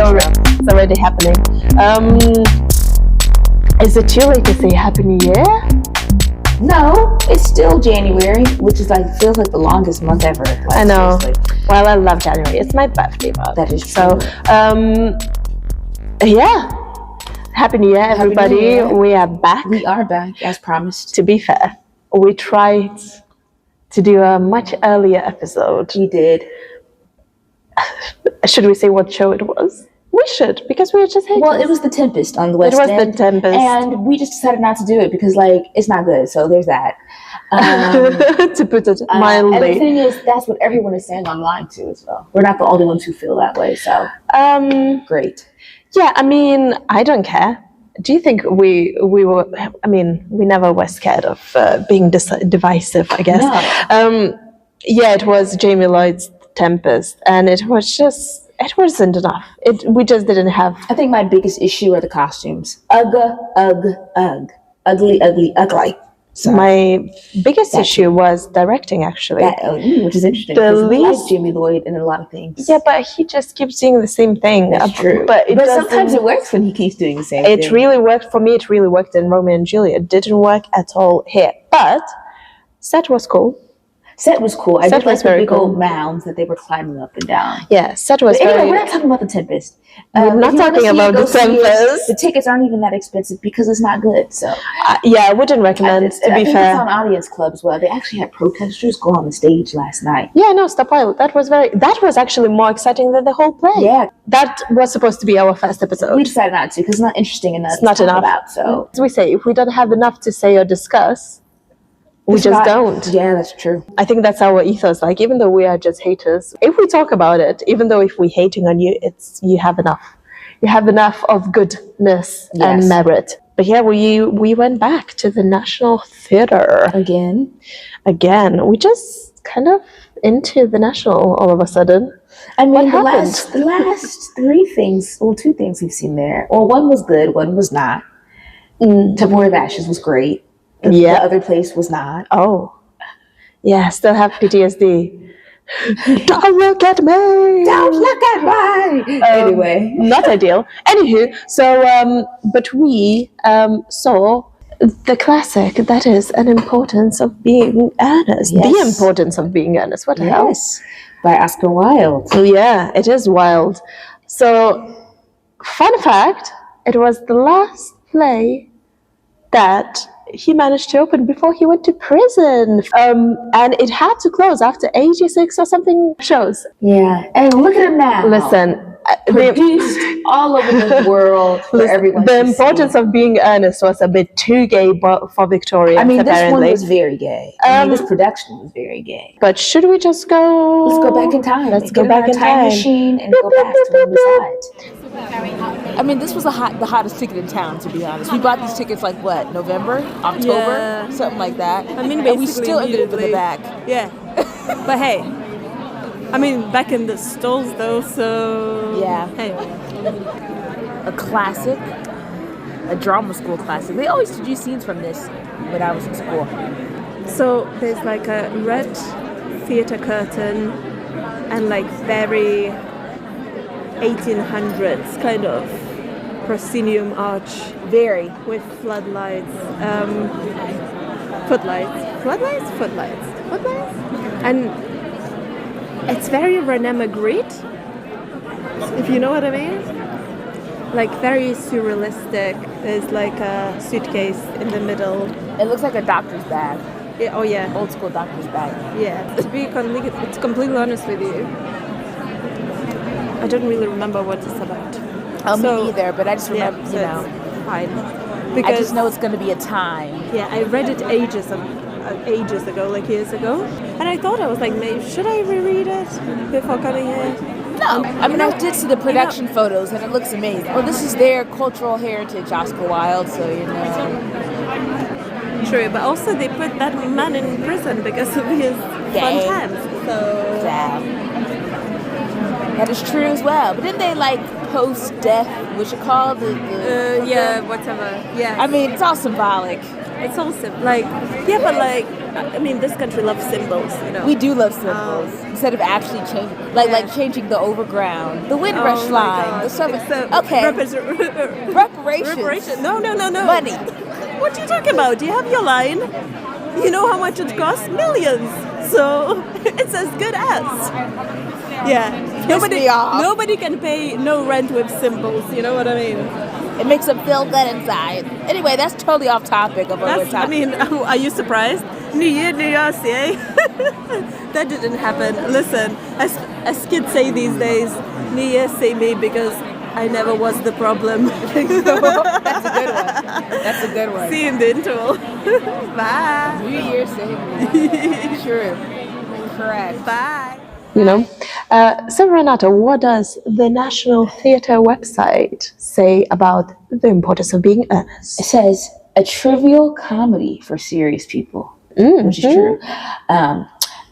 It's already happening. Is it too late to say Happy New Year? No, it's still January, which is feels like the longest month ever. I know. Seriously. Well, I love January. It's my birthday month. That is true. So, yeah. Happy New Year, everybody. New Year. We are back. We are back, as promised. To be fair, we tried to do a much earlier episode. We did. Should we say what show it was? We should, because we were just haters. Well, it was The Tempest on the West End. It was The Tempest. And we just decided not to do it because, it's not good. So there's that. To put it mildly. And the thing is, that's what everyone is saying online, too, as well. We're not the only ones who feel that way, so. Great. Yeah, I mean, I don't care. Do you think we were, we never were scared of being divisive, I guess. No. Yeah, it was Jamie Lloyd's Tempest, and it wasn't enough. We just didn't have. I think my biggest issue are the costumes. Ugh. Ugly, ugly, ugly. So my biggest issue was directing, actually. Which is interesting. Because we like Jamie Lloyd in a lot of things. Yeah, but he just keeps doing the same thing. That's true. But sometimes it works when he keeps doing the same thing. It really worked for me. It really worked in Romeo and Juliet. It didn't work at all here. But set was cool. Set was cool. I did like the big old mounds that they were climbing up and down. Yeah, set was anyway, we're not talking about The Tempest. We're not talking about The Tempest. The tickets aren't even that expensive because it's not good. So yeah, I wouldn't recommend. To be fair, it's on audience clubs. Well, they actually had protesters go on the stage last night. Yeah, no, stop while. That was actually more exciting than the whole play. Yeah, that was supposed to be our first episode. We decided not to because it's not interesting enough. It's not enough. About, so as we say, if we don't have enough to say or discuss, we just don't. Yeah, that's true. I think that's our ethos. Even though we are just haters, if we talk about it, even though if we're hating on you, you have enough. You have enough of goodness and merit. But yeah, we went back to the National Theatre again. We just kind of into the National all of a sudden. I mean, the last three things, two things we've seen there. Well, one was good, one was not. Temporary of Ashes was great. The other place was not. Oh. Yeah, still have PTSD. Don't look at me! Don't look at me! Anyway. Not ideal. Anywho, so, but we saw the classic, that is, An Importance of Being Earnest. Yes. The Importance of Being Earnest. What the hell? Yes. By Oscar Wilde. Oh, yeah, it is wild. So, fun fact, it was the last play that he managed to open before he went to prison. And it had to close after 86 or something shows. Yeah, and look at him now. Listen. Produced all over the world for everyone The Importance of Being Earnest was a bit too gay for Victorians, apparently. This one was very gay. This production was very gay. But should we just go... Let's go back in time. Let's go back in time machine and go back to when we saw it. This was the hottest ticket in town, to be honest. We bought these tickets November, October, something like that. Basically we still ended up in the back. Yeah. But hey, back in the stalls though, so... Yeah. Hey. A classic. A drama school classic. They always did scenes from this when I was in school. So there's a red theatre curtain and very 1800s kind of proscenium arch. Very. With floodlights. Footlights? Footlights. And it's very René Magritte, if you know what I mean. Very surrealistic. There's a suitcase in the middle. It looks like a doctor's bag. Yeah, oh yeah. Old school doctor's bag. Yeah. To be completely honest with you, I don't really remember what it's about. Me either, but I just remember, it's fine. Because I just know it's going to be a time. Yeah, I read it ages ago, years ago. And I thought, I was maybe should I reread it before coming here? No. I did see the production photos and it looks amazing. Well, this is their cultural heritage, Oscar Wilde, so True, but also they put that man in prison because of his fun times. So that is true as well. But didn't they post-death, what's it called? Yeah, whatever. Yeah. It's all symbolic. It's all like, yeah, but like, I mean, this country loves symbols, you know. We do love symbols instead of actually changing, like changing the overground, the Windrush line, the summer. Okay, reparations. No. Money. What are you talking about? Do you have your line? You know how much it costs? Millions. So it's as good as. Yeah. Nobody can pay no rent with symbols. You know what I mean? It makes them feel good inside. Anyway, that's totally off topic of what we're talking. I mean, are you surprised? New Year, New Year's, eh? That didn't happen. Listen, as kids say these days, New Year say me because I never was the problem. That's a good one. That's a good one. See you in the interval. Bye. New Year, say me. True. Correct. Bye. You know, so Renata, what does the National Theatre website say about the importance of being earnest? It says a trivial comedy for serious people, which is true.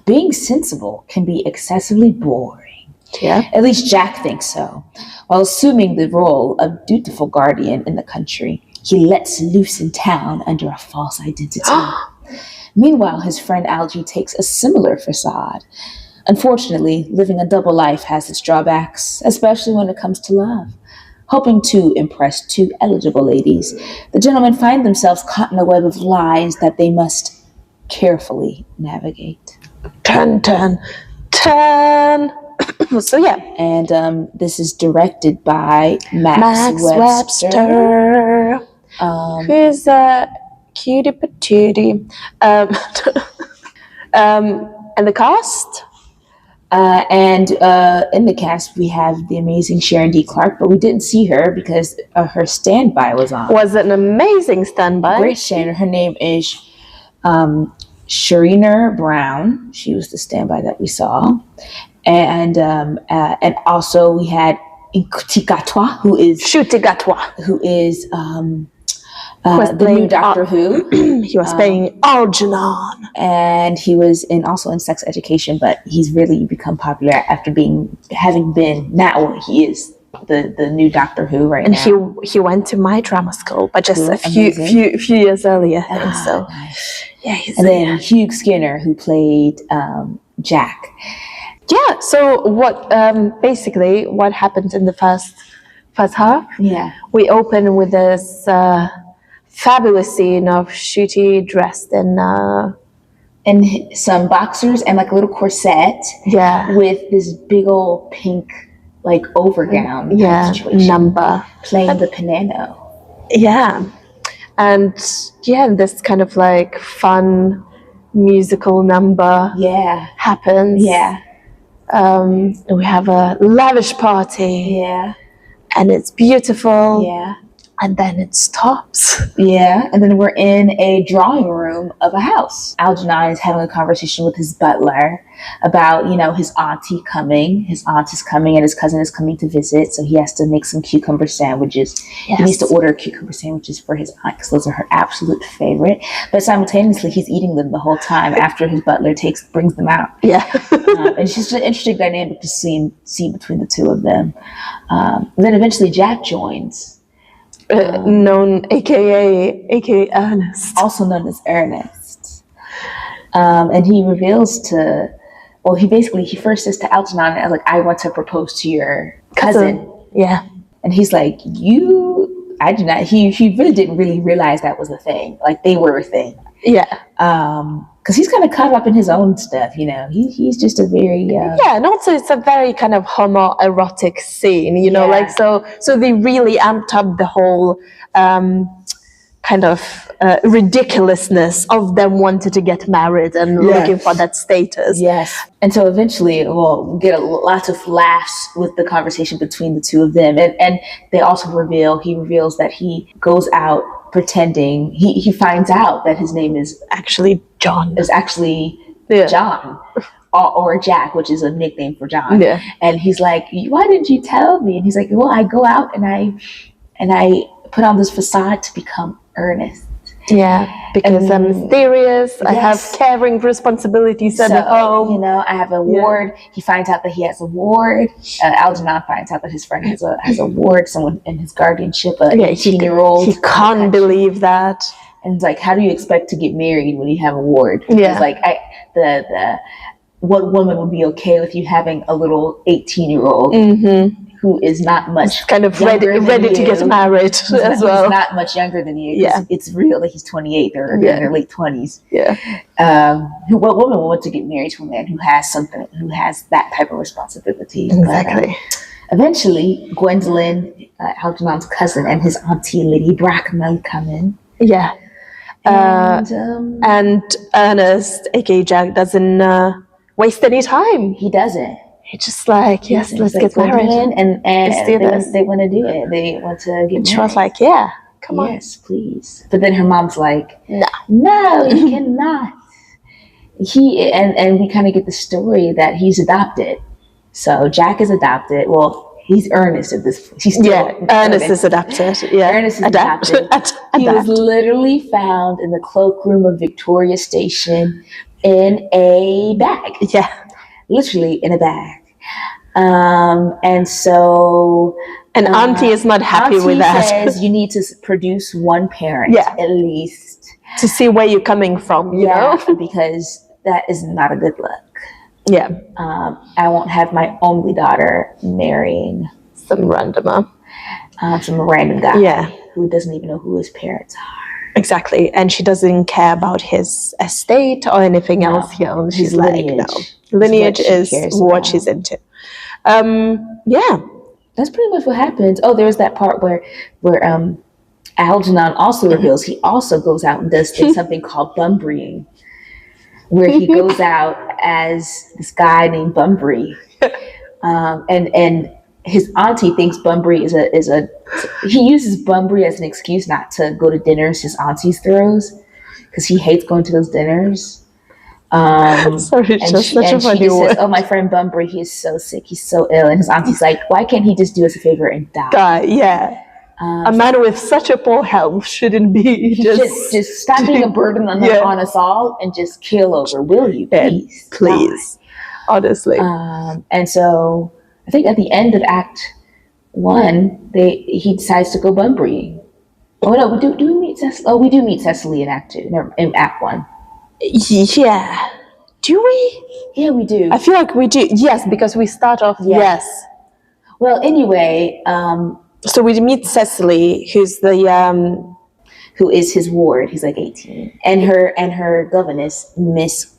Being sensible can be excessively boring. Yeah. At least Jack thinks so. While assuming the role of dutiful guardian in the country, he lets loose in town under a false identity. Meanwhile, his friend Algie takes a similar facade. Unfortunately, living a double life has its drawbacks, especially when it comes to love. Hoping to impress two eligible ladies, the gentlemen find themselves caught in a web of lies that they must carefully navigate. Turn. So yeah. And this is directed by Max Webster. Who's a cutie patootie. And the cast? And in the cast, we have the amazing Sharon D. Clarke, but we didn't see her because her standby was on. Was an amazing standby. Great Sharon. Her name is Sharina Brown. She was the standby that we saw. And also we had Nkutikatwa, who is the new Doctor Who. He was playing Algernon. And he was also in Sex Education, but he's really become popular after having been he is the new Doctor Who right now. And he went to my drama school, but just a few years earlier. I think so. Nice. Yeah. Then Hugh Skinner, who played Jack. Yeah. So what basically what happened in the first half? Yeah. We open with this fabulous scene of Ncuti dressed in some boxers and like a little corset. Yeah. With this big old pink like overgown. Yeah. Number playing the piano. Yeah. And this kind of like fun musical number happens. Yeah. We have a lavish party. Yeah. And it's beautiful. Yeah. And then it stops. Yeah. And then we're in a drawing room of a house. Algernon is having a conversation with his butler about, his auntie coming. His aunt is coming and his cousin is coming to visit. So he has to make some cucumber sandwiches. Yes. He needs to order cucumber sandwiches for his aunt because those are her absolute favorite. But simultaneously, he's eating them the whole time after his butler brings them out. Yeah. And it's just an interesting dynamic to see between the two of them. Then eventually Jack joins. Known aka Earnest, also known as Earnest, and he reveals he first says to Algernon, like, I want to propose to your cousin. Yeah, and he's like, I do not. He really didn't really realize that was a thing. Like they were a thing. Yeah. Because he's kind of caught up in his own stuff, He's just a very and also it's a very kind of homoerotic scene, like so they really amped up the whole kind of ridiculousness of them wanting to get married and looking for that status. Yes. And so eventually we'll get lots of laughs with the conversation between the two of them, and they also reveals that he goes out pretending he finds out that his name is actually John. John or Jack, which is a nickname for John. Yeah. And he's like, why didn't you tell me? And he's like, well, I go out and I put on this facade to become Earnest. Yeah, because I'm mysterious. I have caring responsibilities at home. I have a ward. He finds out that he has a ward. Algernon finds out that his friend has a ward, someone in his guardianship, a 18-year-old. He can't believe that. And it's like, how do you expect to get married when you have a ward? Yeah. It's like, what woman would be okay with you having a little 18-year-old who is not much kind of ready to get married as well. He's not much younger than you. Yeah. It's real that he's 28 or in their late 20s. Yeah. What woman would want to get married to a man who has that type of responsibility? Exactly. But, eventually, Gwendolyn, Algernon's cousin, and his auntie, Lady Bracknell, come in. Yeah. And Ernest, aka Jack, doesn't waste any time. He doesn't. He's just like, yes, let's get married. And they want to do it. They want to get married. She was like, yeah, come on. Yes, please. But then her mom's like, no, you cannot. And we kind of get the story that he's adopted. So Jack is adopted. Well, he's Ernest at this point. He's still Ernest is adopted. Yeah, Ernest is adopted. He was literally found in the cloakroom of Victoria Station in a bag. Yeah. Literally in a bag. And so... And Auntie is not happy with that. Auntie says you need to produce one parent, at least. To see where you're coming from, you know? Because that is not a good look. Yeah. I won't have my only daughter marrying... Some randomer. Some random guy. Yeah. Who doesn't even know who his parents are. Exactly. And she doesn't care about his estate or anything else. You know, she's like, no. Lineage is what she's into. Yeah. That's pretty much what happens. Oh, there was that part where Algernon also reveals he also goes out and does something called Bunburying, where he goes out as this guy named Bunbury. And his auntie thinks Bunbury he uses Bunbury as an excuse not to go to dinners his aunties throws because he hates going to those dinners. Sorry, it's just such a funny word. Says, oh, my friend Bunbury, he is so sick, he's so ill. And his auntie's like, why can't he just do us a favor and die? Yeah. A man with such a poor health shouldn't be just stop being a burden on us all and just kill over, will you? Please. Honestly. And so I think at the end of Act 1, he decides to go Bunburying. Oh no, do we meet Cecily? Oh, we do meet Cecily in Act 2, in Act 1. Yeah. Do we? Yeah, we do. I feel like we do. Yes, because we start off. Yes. Well, anyway, so we meet Cecily, who's who is his ward. He's like 18, and her governess, Miss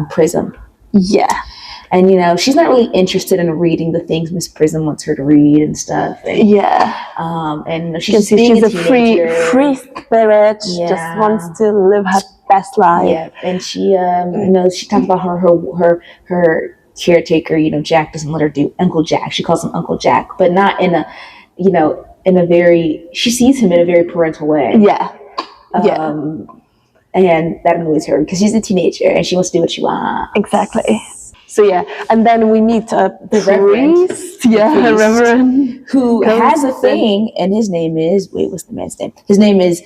Prism. Yeah. And, she's not really interested in reading the things Miss Prism wants her to read and stuff. And, and she's a free spirit. She just wants to live her best life. Yeah, and she, she talks about her caretaker. Jack doesn't let her do Uncle Jack. She calls him Uncle Jack, but not in a, in a very. She sees him in a very parental way. Yeah. And that annoys her because she's a teenager and she wants to do what she wants. Exactly. So and then we meet the priest, Reverend, who has a thing, and his name is what's the man's name? His name is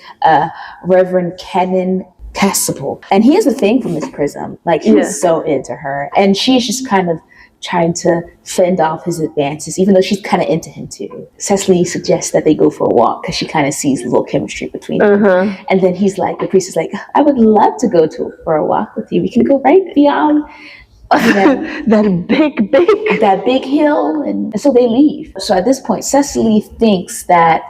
Reverend Canon Cassable, and he has a thing for Miss Prism. Like he's so into her, and she's just kind of trying to fend off his advances, even though she's kind of into him too. Cecily suggests that they go for a walk because she kind of sees a little chemistry between them. And then the priest is like, I would love to go for a walk with you. We can go right beyond that big hill, and so they leave. So at this point, Cecily thinks that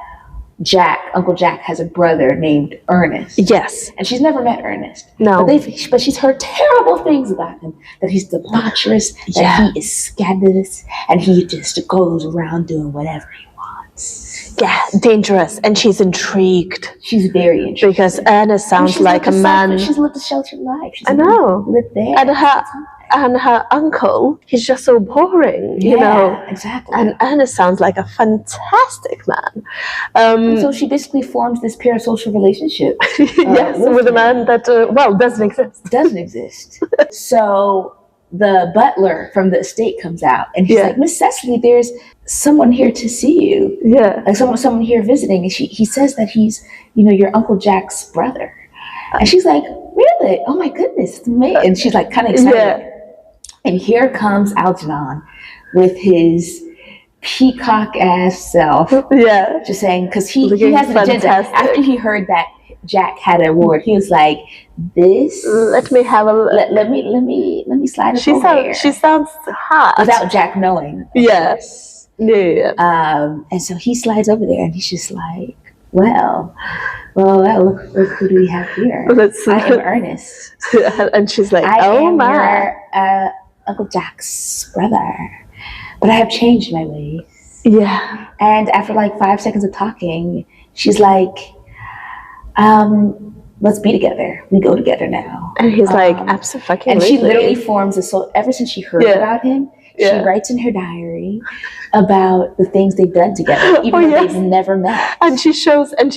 Uncle Jack has a brother named Earnest. Yes, and she's never met Ernest. No, but she's heard terrible things about him. That he's debaucherous, that he is scandalous, and he just goes around doing whatever he wants. Yeah, dangerous, and she's intrigued. She's very intrigued because Ernest sounds like a man. She's lived a sheltered life. I know. Lived there. And her uncle, he's just so boring, you know. Exactly. And Ernest sounds like a fantastic man. And so she basically forms this parasocial relationship. with a man that, doesn't exist. Doesn't exist. So the butler from the estate comes out, and he's like, Miss Cecily, there's someone here to see you. Yeah. Like someone here visiting. And he says that he's, your Uncle Jack's brother. And she's like, really? Oh my goodness, it's amazing. And she's like kind of excited. Yeah. And here comes Algernon with his peacock ass self. Yeah. Just saying, because he has an agenda. After he heard that Jack had an award, he was like, "This, Let me have a look. let me slide up over here," She sounds hot. without Jack knowing. Yes. Yeah. And so he slides over there, and he's just like, "Well, look who do we have here? I am Ernest." And she's like, I "Oh am my." your Uncle Jack's brother, but I have changed my ways. Yeah. And after like 5 seconds of talking, she's like, let's be together. We go together now. And he's like, absolutely. And she literally forms a soul. Ever since she heard about him, she writes in her diary about the things they've done together, even though they've never met. And she shows him.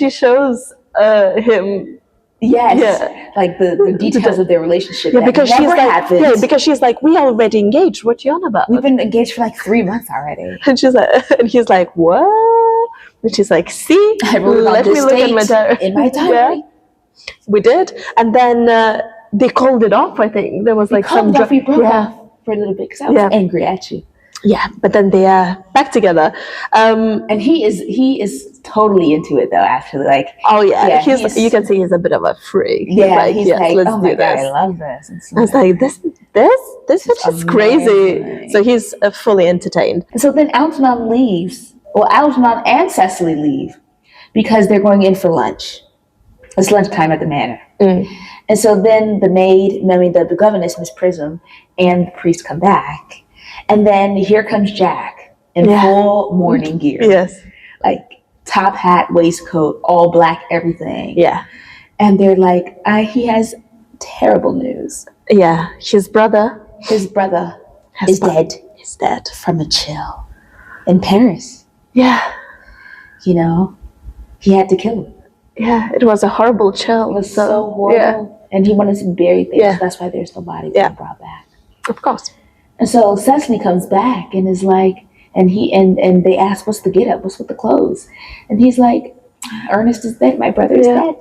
Yes, like the details of their relationship. Yeah, because she's like, happened. because she's like, we already engaged. What you on about? We've been engaged for like 3 months already. And she's like, and he's like, what? And she's like, see, I wrote let me look at my diary. In my diary. We did, and then they called it off. I think there was like some we broke off for a little bit because I was angry at you. Yeah, but then they are back together. And he is totally into it though. Actually, like you can see he's a bit of a freak. Yeah, he's like, let's oh my do god, this. I love this. I was like, this is just crazy. So he's fully entertained. And so then Algernon leaves. Well, Algernon and Cecily leave because they're going in for lunch. It's lunchtime at the manor. And so then the governess, Miss Prism, and the priest come back. And then here comes Jack in full mourning gear. Yes. Like top hat, waistcoat, all black, everything. Yeah. And they're like, he has terrible news. Yeah. His brother is dead. He's dead. From a chill. In Paris. Yeah. You know, he had to kill him. Yeah, it was a horrible chill. It was so horrible. Yeah. And he wanted to bury things. Yeah. So that's why there's no body being brought back. Of course. And so Cecily comes back and is like, and they ask, what's the get up? What's with the clothes? And he's like, Ernest is dead. My brother is dead.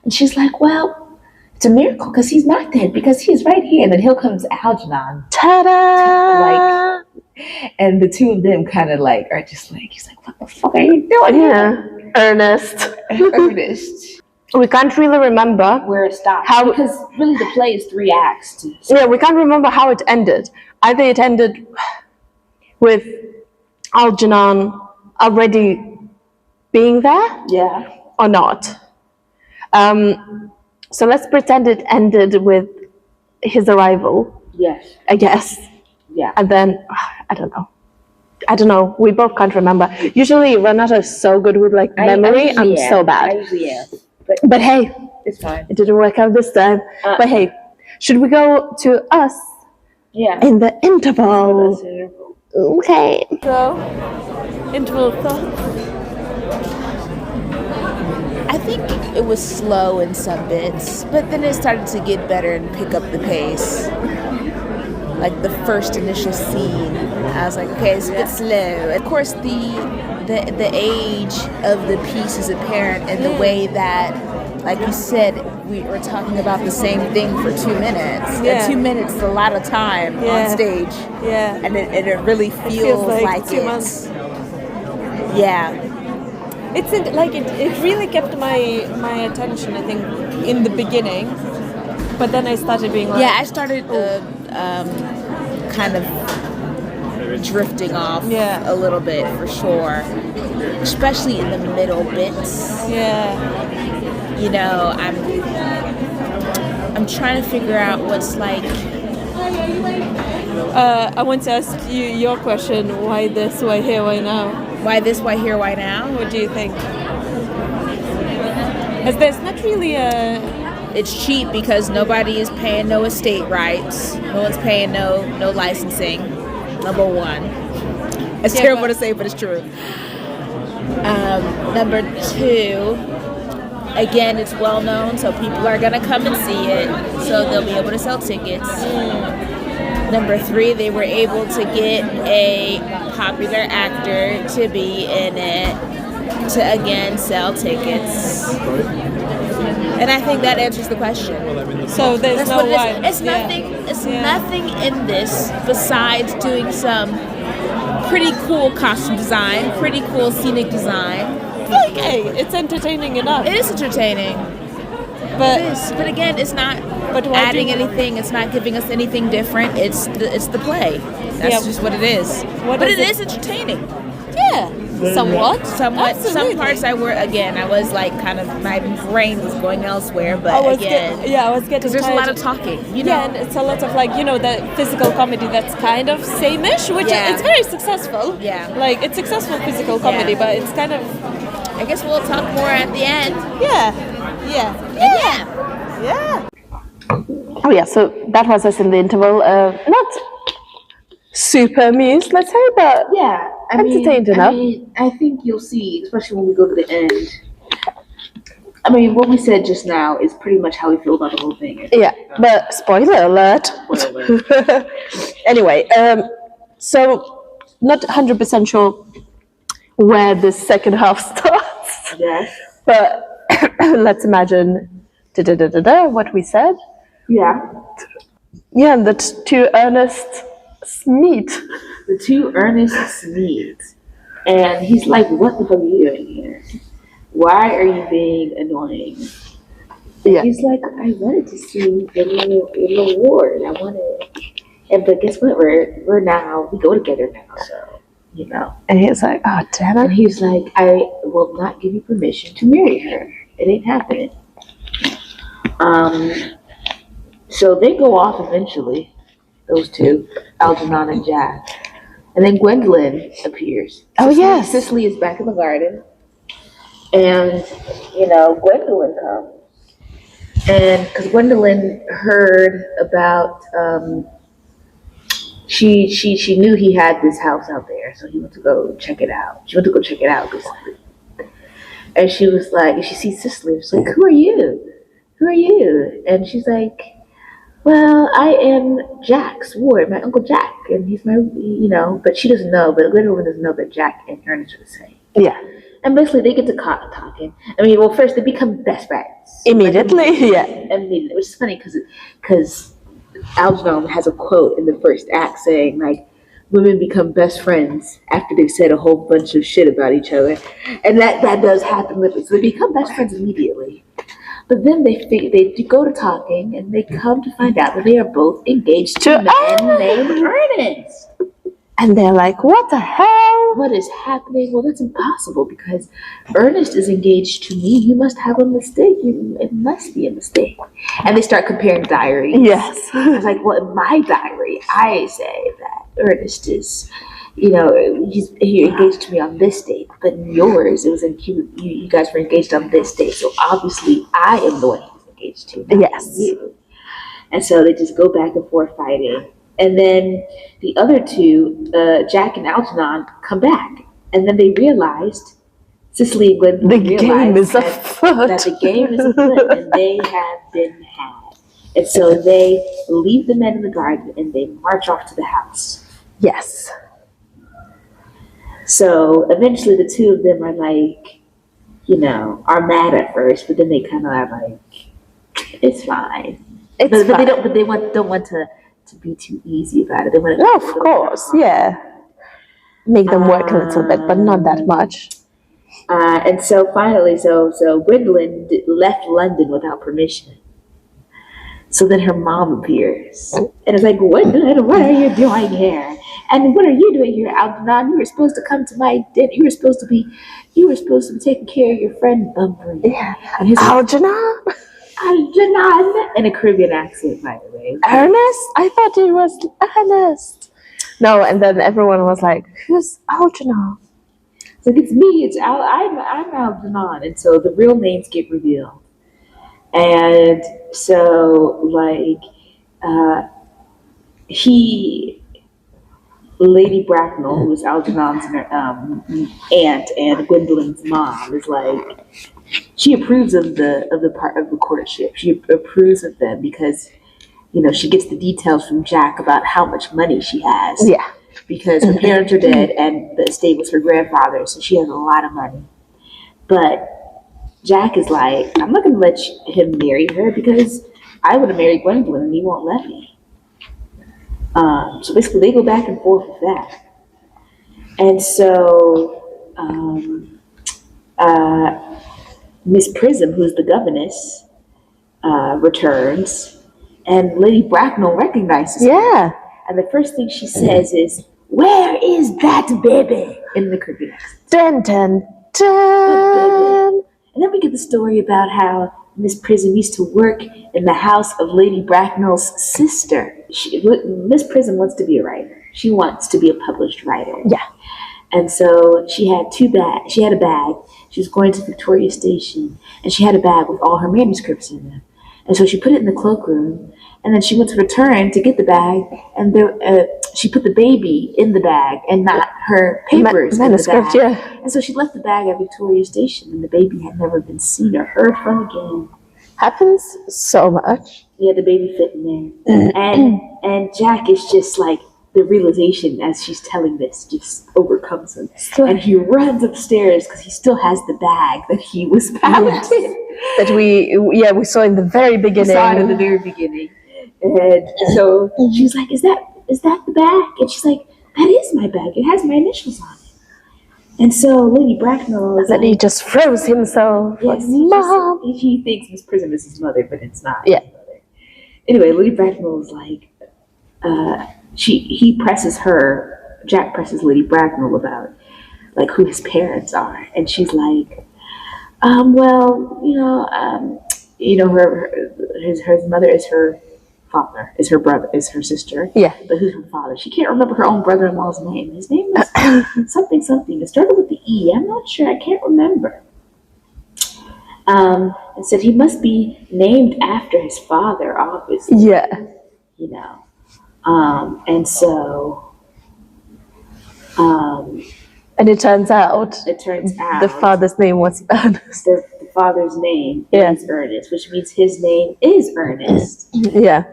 And she's like, well, it's a miracle because he's not dead because he's right here. And then here comes Algernon. Ta-da! And the two of them kind of like are just like, he's like, what the fuck are you doing? Yeah. Ernest. We can't really remember where it stopped. Because really the play is 3 acts. Yeah, we can't remember how it ended. Either it ended with Algernon already being there, or not. So let's pretend it ended with his arrival. Yes, I guess. Yeah, and then I don't know. We both can't remember. Usually Renata is so good with like memory. I'm so bad. I usually am. But hey, it's fine. It didn't work out this time. But hey, should we go to us? Yeah. In the interval. Okay. So, interval thoughts. I think it was slow in some bits, but then it started to get better and pick up the pace. Like the first initial scene, I was like, okay, it's a bit slow. Of course, the age of the piece is apparent in the way that, like you said, we were talking about the same thing for 2 minutes. Yeah. 2 minutes is a lot of time on stage. Yeah. And it really feels like 2 months. Yeah. It's it really kept my attention, I think, in the beginning. But then I started being like... Yeah, I started kind of drifting off a little bit, for sure. Especially in the middle bits. Yeah. You know, I'm trying to figure out what's like... I want to ask you your question. Why this, why here, why now? Why this, why here, why now? What do you think? As there's not really a... It's cheap because nobody is paying no estate rights. No one's paying no licensing. Number one. It's terrible to say, but it's true. Number 2, again, it's well known, so people are gonna come and see it, so they'll be able to sell tickets. Number 3, they were able to get a popular actor to be in it to again sell tickets. And I think that answers the question. So there's no why. It's nothing. It's nothing in this besides doing some pretty cool costume design, pretty cool scenic design. Like, hey, it's entertaining enough. It is entertaining. But again, it's not adding anything. It's not giving us anything different. It's the play. That's just what it is. But it is entertaining. Yeah, somewhat. Somewhat. Some Absolutely. parts I was like kind of, my brain was going elsewhere. But I was again, getting because there's a lot tired. of talking. Yeah, and it's a lot of like, the physical comedy that's kind of same-ish, which it's very successful. Yeah. Like, it's successful physical comedy, but it's kind of... I guess we'll talk more at the end. Yeah. Oh yeah, so that was us in the interval. Not super amused, let's say, but Yeah, entertained enough. I think you'll see, especially when we go to the end. I mean, what we said just now is pretty much how we feel about the whole thing. Yeah, but spoiler alert. Anyway, so not 100% sure where the second half starts, Yes. but let's imagine what we said. Yeah. Yeah, and that two Ernest meet. The two Earnests meet, and he's like, "What the fuck are you doing here? Why are you being annoying?" Yeah. He's like, "I wanted to see the little award. I wanted, but guess what? We go together now, so you know." And he's like, oh, damn And it. he's like, "I will not give you permission to marry her. It ain't happening." So they go off eventually, those two, Algernon and Jack. And then Gwendolyn appears. Oh, yes. Cicely is back in the garden. And, Gwendolyn comes. And because Gwendolyn heard about, she knew he had this house out there, so he went to go check it out. She went to go check it out, basically. And she was like, she sees Cicely. She's like, "Who are you? Who are you?" And she's like, "Well, I am Jack's ward, my Uncle Jack, and he's my, but she doesn't know, but Gwendolyn doesn't know that Jack and Ernest are the same." Yeah. And basically, they get to talking. I mean, well, first, they become best friends. Immediately, yeah. Immediately. Which is funny because Algernon has a quote in the first act saying, like, women become best friends after they've said a whole bunch of shit about each other. And that does happen. So they become best friends immediately. But then they go to talking, and they come to find out that they are both engaged to a man named Ernest. And they're like, what the hell? What is happening? Well, that's impossible because Ernest is engaged to me. You must have a mistake. It must be a mistake. And they start comparing diaries. Yes. I was like, well, in my diary, I say that Ernest is, he's engaged to me on this date. But in yours, it was you guys were engaged on this date. So obviously, I am the one he's engaged to. Yes. You. And so they just go back and forth fighting. And then the other two, Jack and Algernon, come back. And then they realized, Cicely and Gwendolyn The game is that afoot. the game is afoot and they have been had. And so they leave the men in the garden and they march off to the house. Yes. So eventually the two of them are like, are mad at first, but then they kind of are like, it's fine. But they don't. But they don't want to be too easy about it. They want to. No, of course, yeah. Make them work a little bit, but not that much. And so finally, so Gwendolyn left London without permission. So then her mom appears, and it's like, Gwendolyn, what are you doing here? And what are you doing here, Algernon? You were supposed to come to my dinner. You were supposed to be taking care of your friend Bunbury. Yeah. And his Algernon? Algernon, in a Caribbean accent, by the way. Ernest? I thought it was Ernest. No, and then everyone was like, who's Algernon? It's like, it's me. I'm Algernon. And so the real names get revealed. And so, Lady Bracknell, who is Algernon's aunt and Gwendolyn's mom, is like, she approves of the part of the courtship. She approves of them because, she gets the details from Jack about how much money she has. Yeah. Because her parents are dead and the estate was her grandfather, so she has a lot of money. But Jack is like, I'm not going to let him marry her because I would have married Gwendolyn and he won't let me. So basically they go back and forth with that. And so Miss Prism, who's the governess, returns, and Lady Bracknell recognizes her. Yeah. And the first thing she says is, "Where is that baby?" in the Caribbean accent. Dun dun dun. And then we get the story about how Miss Prism used to work in the house of Lady Bracknell's sister. Miss Prism wants to be a writer. She wants to be a published writer. Yeah. And so she had two bags. She had a bag. She was going to Victoria Station, and she had a bag with all her manuscripts in them. And so she put it in the cloakroom, and then she went to return to get the bag, and she put the baby in the bag and not her papers Manuscript, in the bag. yeah. And so she left the bag at Victoria Station, and the baby had never been seen or heard from again. Happens so much. Yeah, the baby fit in there. And Jack is just like, the realization as she's telling this just overcomes him. And he runs upstairs because he still has the bag that he was found in. That we saw in the very beginning. We saw it in the very beginning. And so she's like, is that the bag? And she's like, that is my bag. It has my initials on it. And so Lady Bracknell is and he just froze himself. Yes, Mom. He thinks Miss Prism is his mother, but it's not Yeah. his mother. Anyway, Lady Bracknell is like, Jack presses Lady Bracknell about like who his parents are, and she's like, her mother is her father, is her brother, is her sister. Yeah. But who's her father? She can't remember her own brother-in-law's name. His name was something. It started with the E. I'm not sure. I can't remember. And said he must be named after his father, obviously. Yeah. You know. And so, and it turns out the father's name was Earnest. The father's name is Earnest, which means his name is Earnest. Yeah.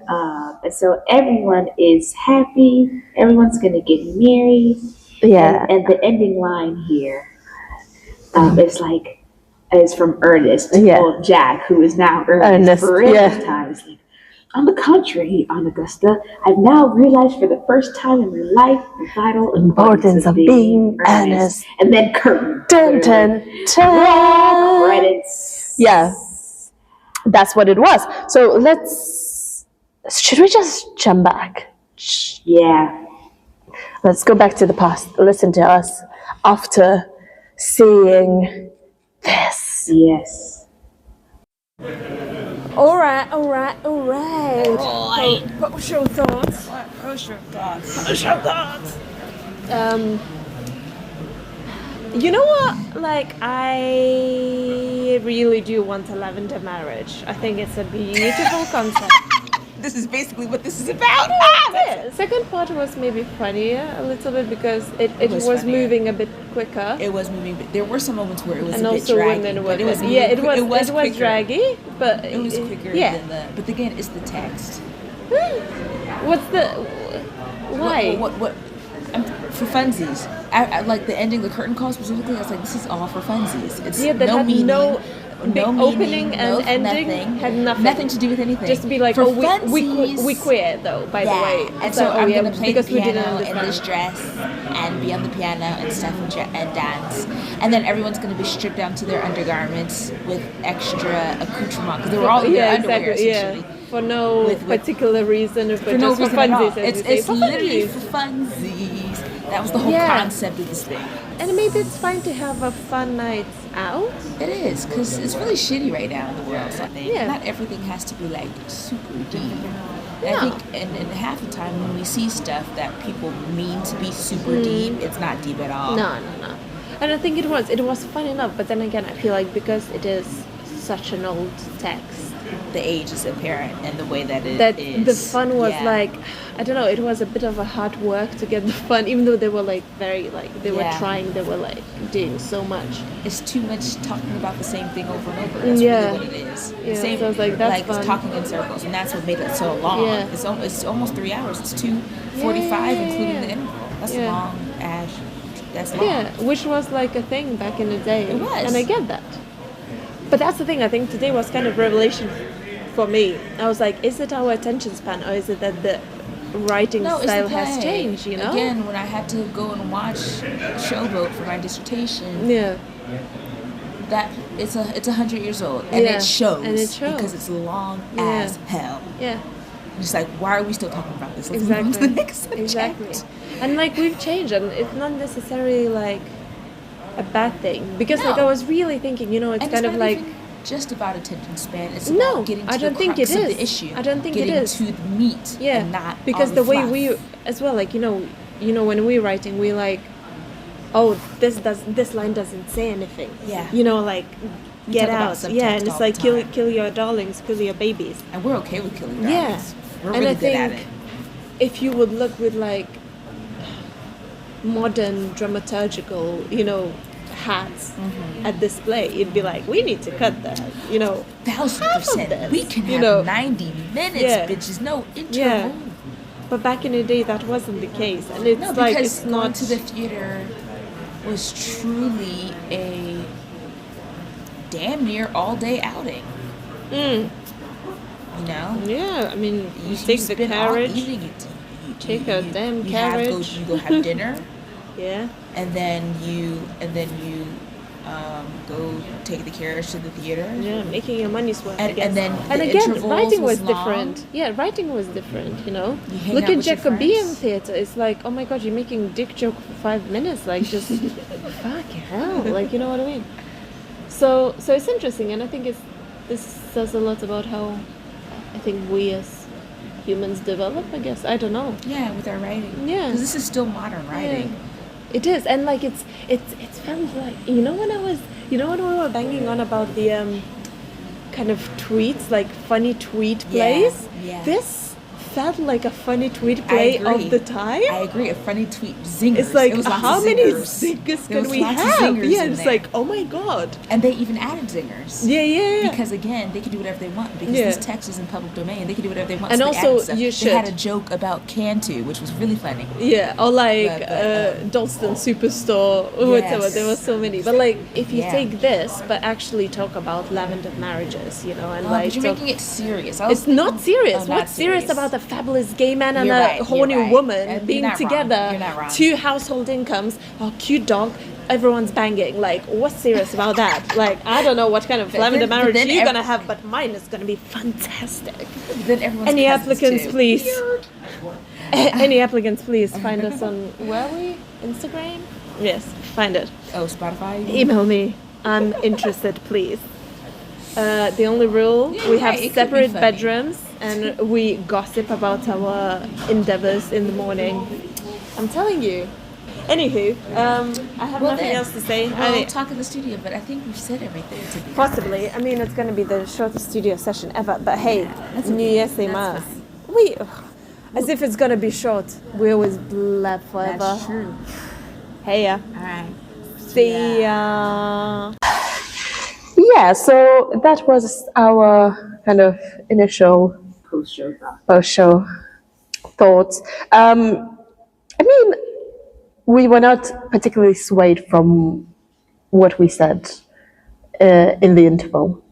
And so everyone is happy. Everyone's going to get married. Yeah. And the ending line here is from Earnest. Yeah. Well, Jack, who is now Earnest for real this time. It's like, on the contrary, Aunt Augusta, I've now realized for the first time in my life the vital importance of being earnest. And then curtain. Dun, dun, dun. Credits. Yeah. That's what it was. So should we just jump back? Yeah. Let's go back to the past. Listen to us after seeing this. Yes. All right. What was your thoughts? You know what? Like, I really do want a lavender marriage. I think it's a beautiful concept. This is basically what this is about. Yeah, second part was maybe funnier a little bit because it was funnier. moving a bit quicker. It was moving, but there were some moments where it was And a bit also draggy. women But were it was quicker. moving, It was quicker. draggy, but It was quicker yeah. than the. But again, it's the text. What's the why? What? For funsies. I like the ending, the curtain call specifically. I was like, this is all for funsies. It's Yeah, that no had meaning. no big no opening meaning, and no ending nothing. had Nothing to do with anything. Just to be like, for we quit though. By the way, And so I'm gonna play the because we didn't piano in understand. this dress and be on the piano and stuff and dance, and then everyone's gonna be stripped down to their undergarments with extra accoutrement because they were all in their underwear essentially. For no particular reason, but For just no for reason at all. funsies. as you It's say. For literally funsies. for funsies. That was the whole Yeah. concept of this thing. And maybe it's fine to have a fun night out. It is, because it's really shitty right now in the world. So I think Yeah. not everything has to be like super deep. And I think, and half the time when we see stuff that people mean to be super deep, it's not deep at all. No. And I think it was fun enough. But then again, I feel like because it is such an old text, The age is apparent and the way that it that is. the fun was Yeah. like, I don't know, it was a bit of a hard work to get the fun, even though they were like very like they were Yeah. trying, they were like doing so much. It's too much talking about the same thing over and over. That's Yeah. really what it is. Yeah, Same, so I was like, that's it's fun. talking in circles, and that's what made it so long. Yeah. It's almost 3 hours. It's 2:45, including the interval. That's Yeah. long, Ash. That's long. Yeah, which was like a thing back in the day. It was. And I get that. But that's the thing, I think today was kind of revelation for me. I was like, is it our attention span or is it that the writing No, it's style the has play. changed, you know? Again, when I had to go and watch Showboat for my dissertation, Yeah. that it's 100 years old, and Yeah, it shows. and it shows. Because it's long Yeah. as hell. Yeah. It's like, why are we still talking about this? Let's move on to the next subject. Exactly. And like we've changed, and it's not necessarily like a bad thing, because like I No. was really thinking, you know, it's And kind it's of not like even just about attention span. It's No, about getting to I don't the think crux it of is. the issue. I don't think it getting is. to the meat yeah, and not because all the the way fluff. we as well, like you know when we're writing, we like, oh, this line doesn't say anything. Yeah. You know, like We get talk about out. subtext Yeah, and all it's the like time. kill your darlings, kill your babies. And we're okay with killing Yeah. darlings. We're And really I good at think it. if you would look with like modern dramaturgical, you know, hats at this play, it'd be like, we need to cut that, you know, 1000%. this, We can you have know. 90 minutes, Yeah. bitches. No interval. Yeah. But back in the day, that wasn't the case, and it's No, like because it's going not. to the theater was truly a damn near all day outing. You know? Yeah, I mean, you You take the spend all carriage. evening, Take a damn you carriage. you go have dinner, Yeah. and then you go take the carriage to the theater. Yeah, making your money's worth. I And- guess. and then and the again, intervals writing was was long. different. Yeah, writing was different. You know, You hang look out at with your Jacobean friends. theater. It's like, oh my god, you're making dick joke for 5 minutes. Like, just fucking hell. Like, you know what I mean? So it's interesting, and I think this says a lot about how I think we as humans develop. I guess I don't know. Yeah, with our writing. Yeah. Because this is still modern writing. Yeah. It is, and like it's felt like, you know, when we were banging on about the kind of tweets, like funny tweet plays. yeah. This felt like a funny tweet I play agree. of the time. I agree. A funny tweet, zingers. It's like, It was lots how of many zingers. zingers There can was we lots of have? zingers Yeah, in it's there. like, oh my god. And they even added zingers. Yeah. Because again, they can do whatever they want. Because Yeah. this text is in public domain, they can do whatever they want. And so they also, added stuff. you They had a should. joke about Cantu, which was really funny. Yeah, or like But, Dalston Superstore or whatever. Yes. There were so many. But like, if you Yeah. take this, but actually talk about lavender marriages, you know, and Oh, like but you're talk- making it serious. I was it's not serious. Oh, not What's serious about a fabulous gay man and You're a right, you're horny right. woman You're being not wrong. together? You're not wrong. 2 household incomes, a cute dog, everyone's banging. Like, what's serious about that? Like, I don't know what kind of But lavender then- but marriage then you're ev- gonna have, but mine is gonna be fantastic. Then everyone's Any cousins, applicants, too. please? Any applicants, please find us on where are we? Instagram? Yes, find it. Oh, Spotify? Email me. I'm interested, please. The only rule, Yeah, we have right, it could be separate funny. bedrooms and we gossip about our endeavors in the morning. I'm telling you. Anywho, I have nothing else to say. We'll talk in the studio, but I think we've said everything to be Possibly. I mean, it's going to be the shortest studio session ever. But hey, That's New okay. Year's That's Mass. fine. As if it's going to be short. We always blab forever. That's true. Hey, yeah. All right. See ya. Yeah, so that was our kind of initial post-show thoughts. I mean, we were not particularly swayed from what we said in the interval.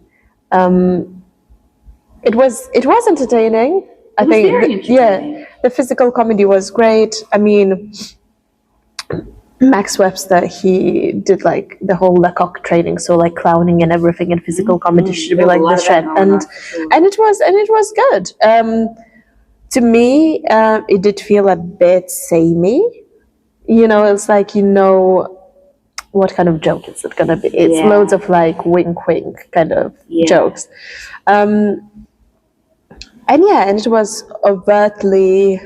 It was entertaining. I think, yeah, the physical comedy was great. I mean, Max Webster, he did like the whole Lecoq training, so like clowning and everything, and physical comedy should be like the trend, and it was good. To me, it did feel a bit samey. You know, it's like, you know, what kind of joke is it gonna be? It's loads of like wink wink kind of jokes. And it was overtly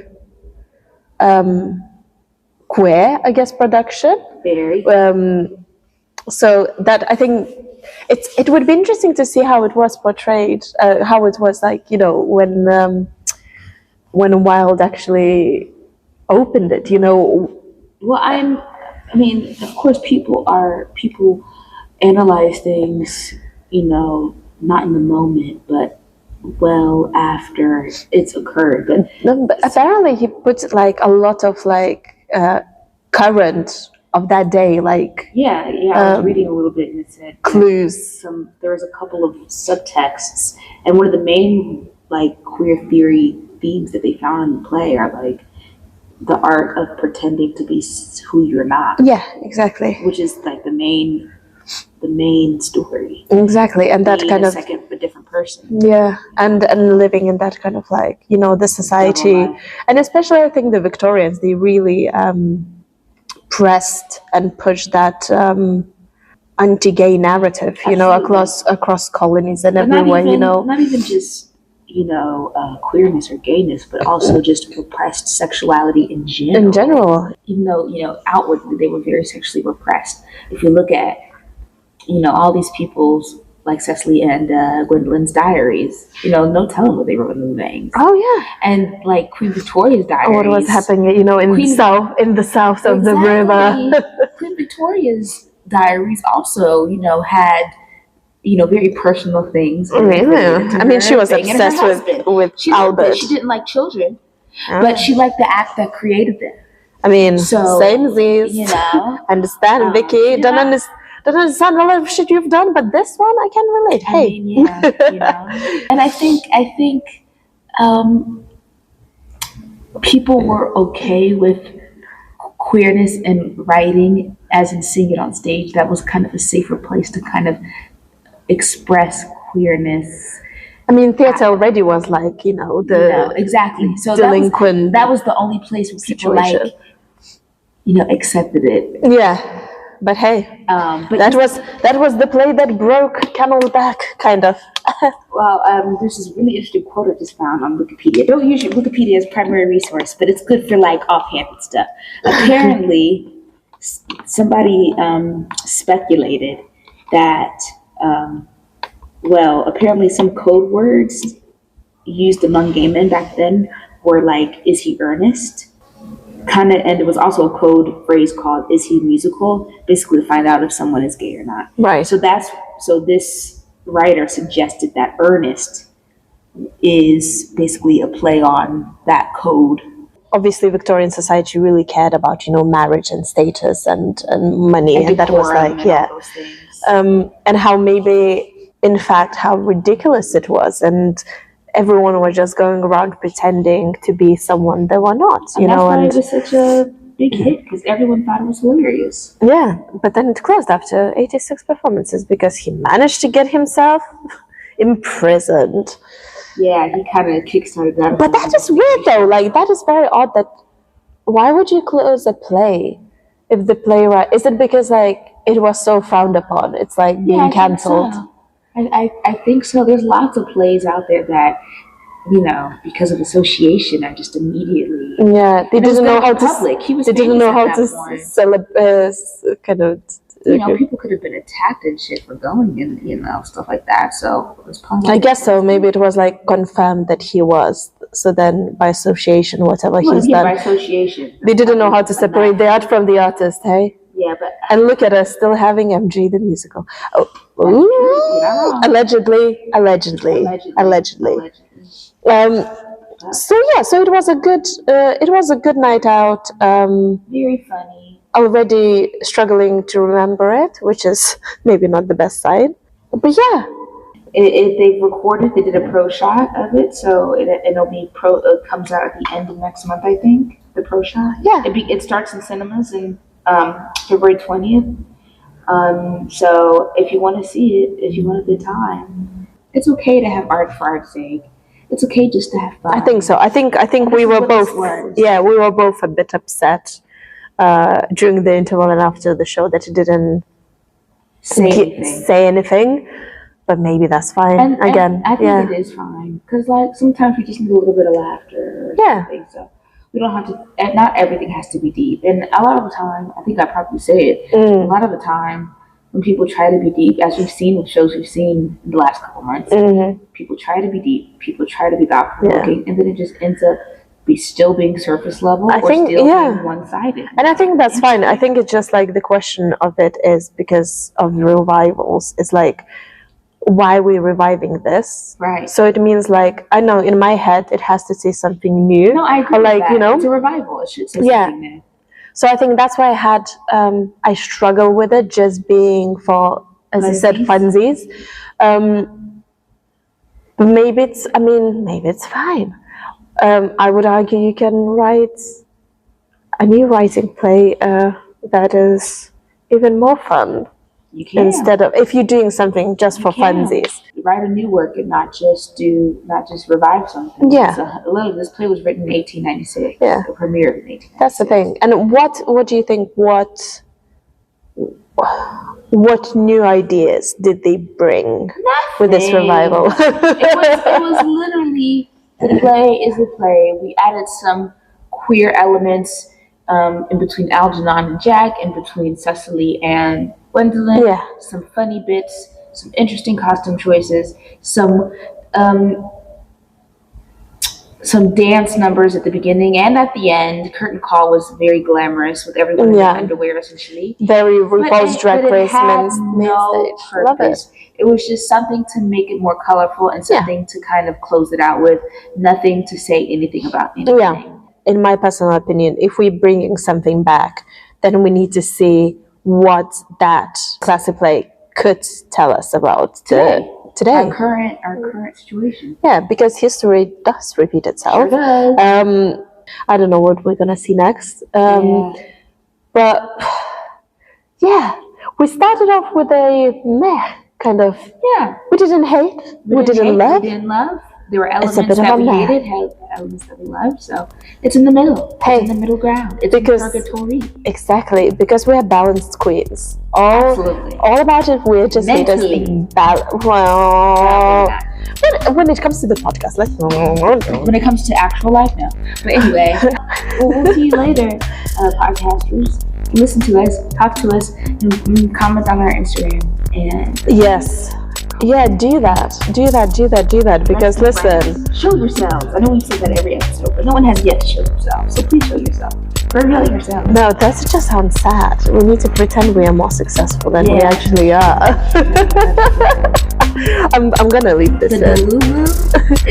queer, I guess, production. Very. So that, I think it would be interesting to see how it was portrayed, how it was like, you know, when Wilde actually opened it, you know. Well, I mean, of course, people analyze things, you know, not in the moment, but well after it's occurred. But No, but apparently he put like a lot of like current of that day, like yeah, I was reading a little bit and it said clues. there was a couple of subtexts, and one of the main like queer theory themes that they found in the play are like the art of pretending to be who you're not. Yeah, exactly. Which is like the main the main story. Exactly, and that Being kind a of second, a different person. yeah, and living in that kind of like the society, Double life. and especially I think the Victorians, they really pressed and pushed that anti-gay narrative, Absolutely. across colonies and But not everywhere, even not even just queerness or gayness, but also just repressed sexuality in general. in general. Even though outwardly they were very sexually repressed. If you look at all these people's like Cecily and Gwendolyn's diaries, no telling what they wrote in the things. Oh yeah, And like Queen Victoria's diaries. what was happening, in the south of the river. Queen Victoria's diaries also, had very personal things. Really? I mean, she was banging her obsessed husband. with She Albert. She didn't like children, but she liked the act that created them. I mean, So, same Z's. Understand, Vicky. Don't understand a lot of shit you've done, but this one I can relate. I Hey. mean, yeah. And I think people were okay with queerness in writing, as in seeing it on stage. That was kind of a safer place to kind of express queerness. I mean, theater already was like, the exactly. So delinquent that was the only place where people situation. accepted it. Yeah. But hey, but that was the play that broke Camel's back, kind of. Well, there's this really interesting quote I just found on Wikipedia. Don't use your Wikipedia as primary resource, but it's good for like offhanded stuff. Apparently, somebody speculated that, apparently some code words used among gay men back then were like, "Is he earnest?" And there was also a code phrase called "Is he musical?" Basically, to find out if someone is gay or not. Right. So this writer suggested that Earnest is basically a play on that code. Obviously, Victorian society really cared about marriage and status and money, and that was like and how maybe in fact how ridiculous it was, and everyone was just going around pretending to be someone they were not, and that's why it was such a big hit, because everyone thought it was hilarious. Yeah, but then it closed after 86 performances because he managed to get himself imprisoned. Yeah, he kind of kickstarted that. But that is weird though, like that is very odd. That why would you close a play if the playwright, is it because like it was so frowned upon, it's like being cancelled? I think so. There's lots of plays out there that, because of association, are just immediately. Yeah, they didn't know how to. Public. He was. They didn't know how to kind of. People could have been attacked and shit for going and stuff like that. So it was probably. I guess so. Maybe it was like confirmed that he was. So then, by association, whatever he's done. By association. They didn't know how to separate the art from the artist. Hey. Yeah, but. And look at us still having MG the musical. Oh, allegedly. So it was a good night out. Very funny. Already struggling to remember it, which is maybe not the best side. But yeah. They recorded, they did a pro shot of it, so it'll be it comes out at the end of next month, I think, the pro shot. Yeah. It starts in cinemas in February 20th. So if you want to see it, if you want a good time, it's okay to have art for art's sake. It's okay just to have fun. I think so. I think we were both. Yeah, we were both a bit upset during the interval and after the show that it didn't say anything. But maybe that's fine. And I think it is fine, because like sometimes we just need a little bit of laughter. Or something, so we don't have to. And not everything has to be deep. And a lot of the time, I think I probably say it. A lot of the time, when people try to be deep, as we've seen with shows we've seen in the last couple months, people try to be deep. People try to be thought provoking, and then it just ends up still being surface level, being one-sided. And I think that's fine. I think it's just like the question of it is because of revivals. It's like, why are we reviving this? Right. So it means like, I know in my head it has to say something new. No, I agree or like, with that. It's a revival. It should say something new. So I think that's why I struggle with it just being for, as I said, funsies. Maybe it's fine. I would argue you can write a new writing play that is even more fun. You can. Instead of if you're doing something just for funsies. Write a new work and not just revive something. Yeah. So a lot of this play was written in 1896. Yeah. It premiered in 1896. That's the thing. And what do you think? What new ideas did they bring with this revival? it was literally, the play is the play. We added some queer elements in between Algernon and Jack, in between Cecily and Gwendolyn. Yeah. Some funny bits, some interesting costume choices, some dance numbers at the beginning and at the end. Curtain Call was very glamorous with everyone in their underwear, essentially. Very RuPaul's Drag Race main stage. Love it. It was just something to make it more colorful and something to kind of close it out with. Nothing to say anything about anything. Yeah. In my personal opinion, if we're bringing something back, then we need to see what that classic play could tell us about today. Our current situation. Yeah, because history does repeat itself. Sure does. I don't know what we're gonna see next. But yeah, we started off with a meh kind of. Yeah. We didn't hate. We didn't love. We didn't love. There were elements It's a bit that of a we meh. hated, had elements that we loved. So it's in the middle. Hey, it's in the middle ground. It's because purgatory. Exactly, because we're balanced queens. Absolutely. All about it. We're just Mentally. Well, when it comes to the podcast, when it comes to actual life, no. But anyway, we'll see you later, podcasters. Listen to us, talk to us, and comment on our Instagram. And yes. Yeah, do that. Because listen, show yourselves. I know we say that every episode, but no one has yet to show themselves. So please show yourself. Reveal yourself. No, that just sounds sad. We need to pretend we are more successful than we actually are. I'm gonna leave this. The Delulu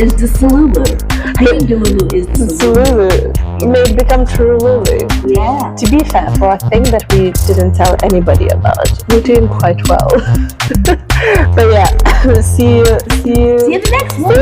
is the Salulu. I think Delulu is the Salulu. May it become true Lulu. Yeah. To be fair, for a thing that we didn't tell anybody about, we're doing quite well. But yeah, see you in the next one.